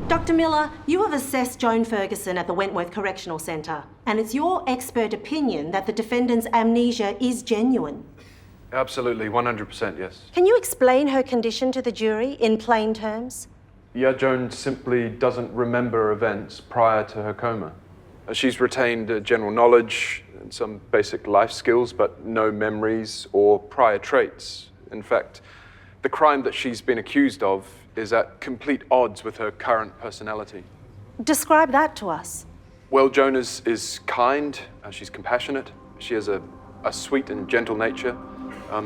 Dr. Miller, you have assessed Joan Ferguson at the Wentworth Correctional Centre, and it's your expert opinion that the defendant's amnesia is genuine. Absolutely, 100% yes. Can you explain her condition to the jury in plain terms? Yeah, Joan simply doesn't remember events prior to her coma. She's retained general knowledge and some basic life skills, but no memories or prior traits. In fact, the crime that she's been accused of is at complete odds with her current personality. Describe that to us. Well, Joan is kind, she's compassionate, she has a sweet and gentle nature.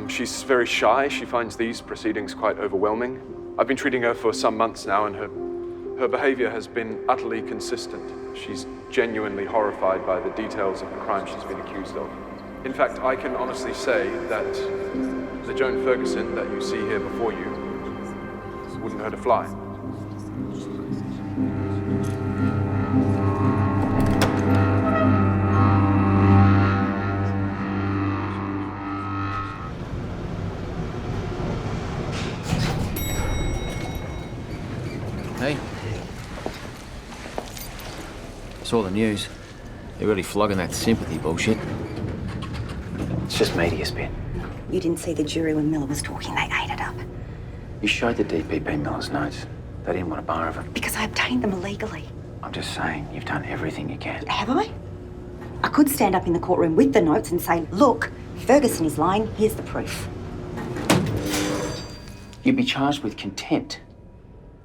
She's very shy. She finds these proceedings quite overwhelming. I've been treating her for some months now, and her behavior has been utterly consistent. She's genuinely horrified by the details of the crime she's been accused of. In fact, I can honestly say that the Joan Ferguson that you see here before you wouldn't hurt a fly. Hey. Saw the news. They're really flogging that sympathy bullshit. It's just media spin. You didn't see the jury when Miller was talking. They ate it up. You showed the DPP Miller's notes. They didn't want to borrow them. Because I obtained them illegally. I'm just saying, you've done everything you can. Have I? I could stand up in the courtroom with the notes and say, look, Ferguson is lying, here's the proof. You'd be charged with contempt.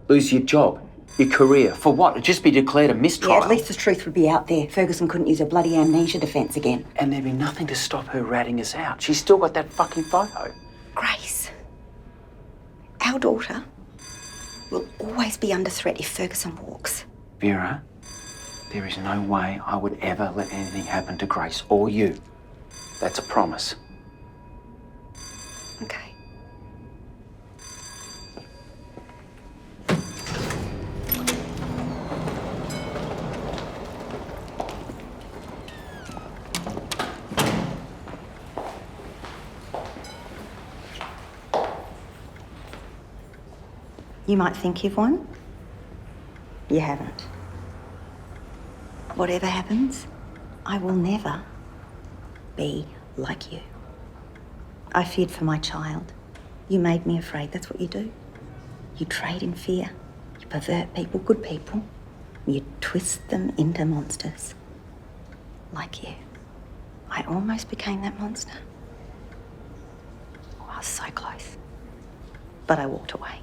Lose your job, your career. For what? It'd just be declared a mistrial. Yeah, at least the truth would be out there. Ferguson couldn't use a bloody amnesia defence again. And there'd be nothing to stop her ratting us out. She's still got that fucking photo. Grace, our daughter will always be under threat if Ferguson walks. Vera, there is no way I would ever let anything happen to Grace or you. That's a promise. Okay. You might think you've won. You haven't. Whatever happens, I will never be like you. I feared for my child. You made me afraid. That's what you do. You trade in fear. You pervert people, good people. You twist them into monsters. Like you. I almost became that monster. Oh, I was so close. But I walked away.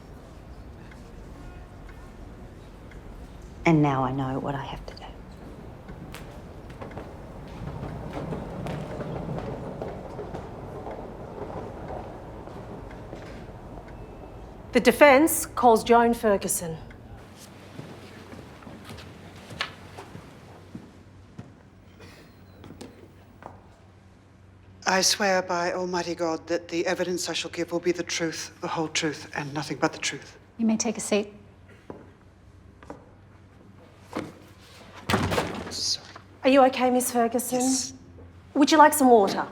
And now I know what I have to do. The defence calls Joan Ferguson. I swear by Almighty God that the evidence I shall give will be the truth, the whole truth, and nothing but the truth. You may take a seat. Sorry. Are you okay, Miss Ferguson? Yes. Would you like some water?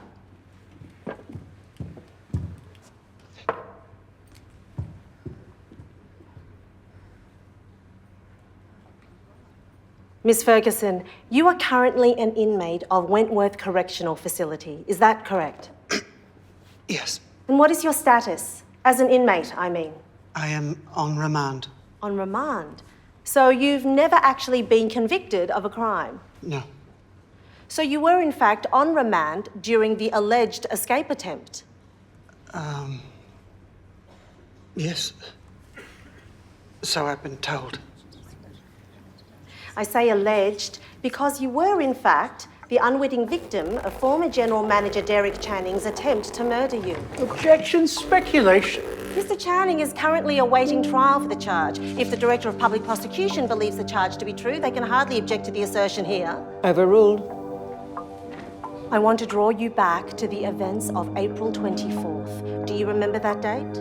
Miss Ferguson, you are currently an inmate of Wentworth Correctional Facility. Is that correct? Yes. And what is your status? As an inmate, I mean. I am on remand. On remand? So you've never actually been convicted of a crime? No. So you were in fact on remand during the alleged escape attempt? Yes. So I've been told. I say alleged because you were in fact the unwitting victim of former General Manager Derek Channing's attempt to murder you. Objection, speculation. Mr. Channing is currently awaiting trial for the charge. If the Director of Public Prosecution believes the charge to be true, they can hardly object to the assertion here. Overruled. I want to draw you back to the events of April 24th. Do you remember that date?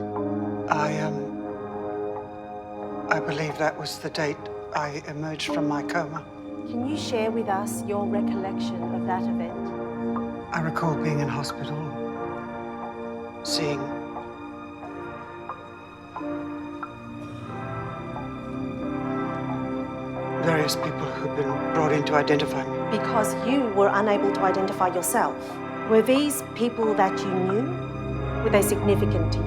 I believe that was the date I emerged from my coma. Can you share with us your recollection of that event? I recall being in hospital, seeing various people who've been brought in to identify me. Because you were unable to identify yourself. Were these people that you knew? Were they significant to you?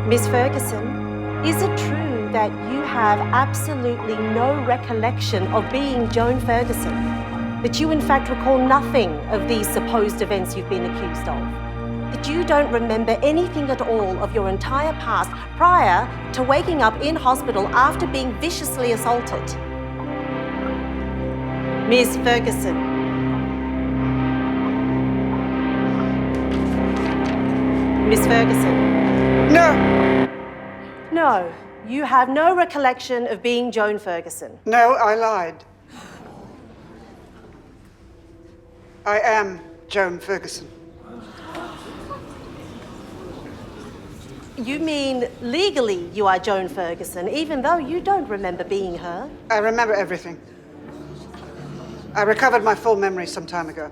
Miss Ferguson, is it true that you have absolutely no recollection of being Joan Ferguson? That you in fact recall nothing of these supposed events you've been accused of? That you don't remember anything at all of your entire past prior to waking up in hospital after being viciously assaulted? Miss Ferguson. Miss Ferguson. No! No, you have no recollection of being Joan Ferguson. No, I lied. I am Joan Ferguson. You mean legally you are Joan Ferguson, even though you don't remember being her? I remember everything. I recovered my full memory some time ago.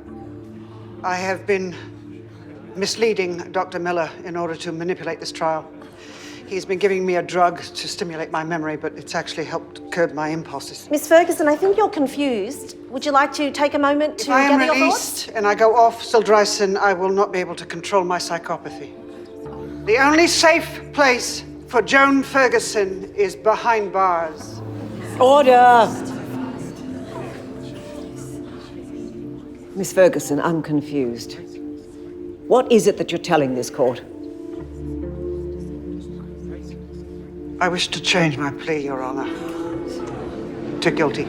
I have been misleading Dr. Miller in order to manipulate this trial. He's been giving me a drug to stimulate my memory, but it's actually helped curb my impulses. Miss Ferguson, I think you're confused. Would you like to take a moment to gather your thoughts? If I am released and I go off Sildryson, I will not be able to control my psychopathy. The only safe place for Joan Ferguson is behind bars. Order! Miss Ferguson, I'm confused. What is it that you're telling this court? I wish to change my plea, Your Honor, to guilty.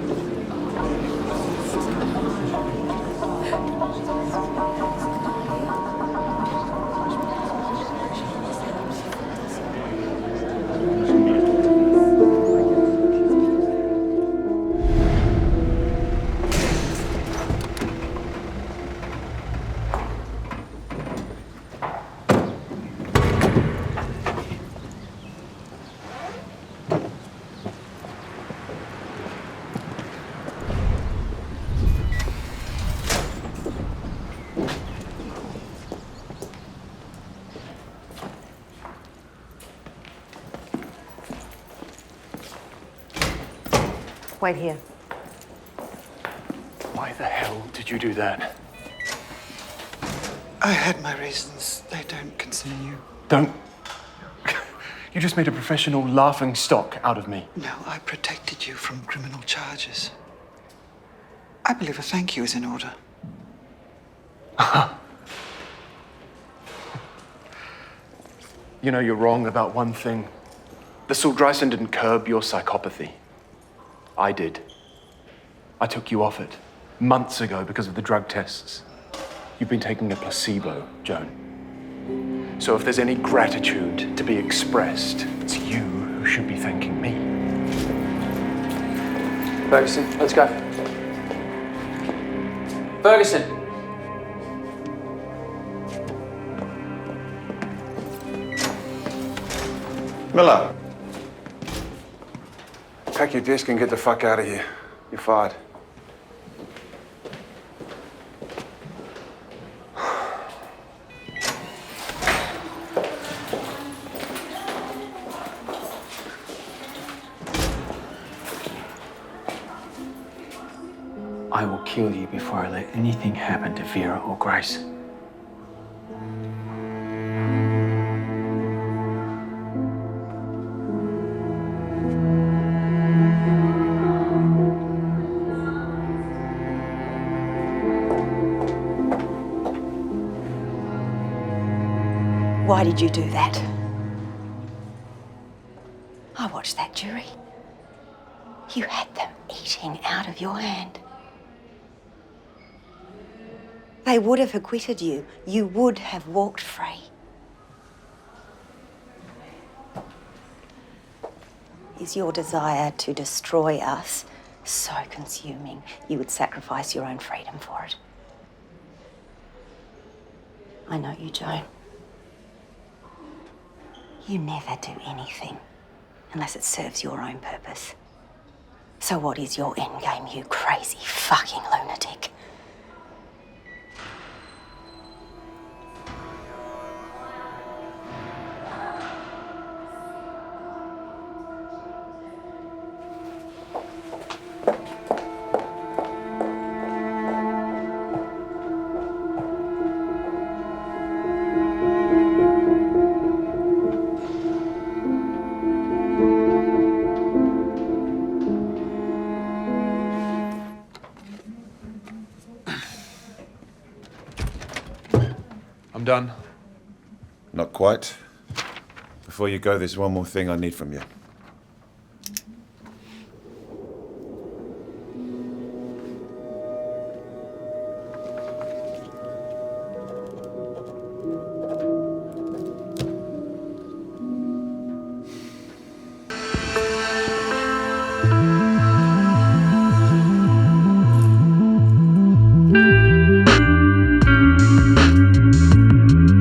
Wait here. Why the hell did you do that? I had my reasons. They don't concern you. Don't. You just made a professional laughing stock out of me. No, I protected you from criminal charges. I believe a thank you is in order. You know, you're wrong about one thing. The Sildryson didn't curb your psychopathy. I did. I took you off it months ago because of the drug tests. You've been taking a placebo, Joan. So if there's any gratitude to be expressed, it's you who should be thanking me. Ferguson, let's go. Ferguson! Miller. Pack your desk and get the fuck out of here. You're fired. I will kill you before I let anything happen to Vera or Grace. Why did you do that? I watched that jury. You had them eating out of your hand. They would have acquitted you. You would have walked free. Is your desire to destroy us so consuming you would sacrifice your own freedom for it? I know you, Joan. You never do anything unless it serves your own purpose. So what is your endgame, you crazy fucking lunatic? done? Not quite. Before you go, there's one more thing I need from you.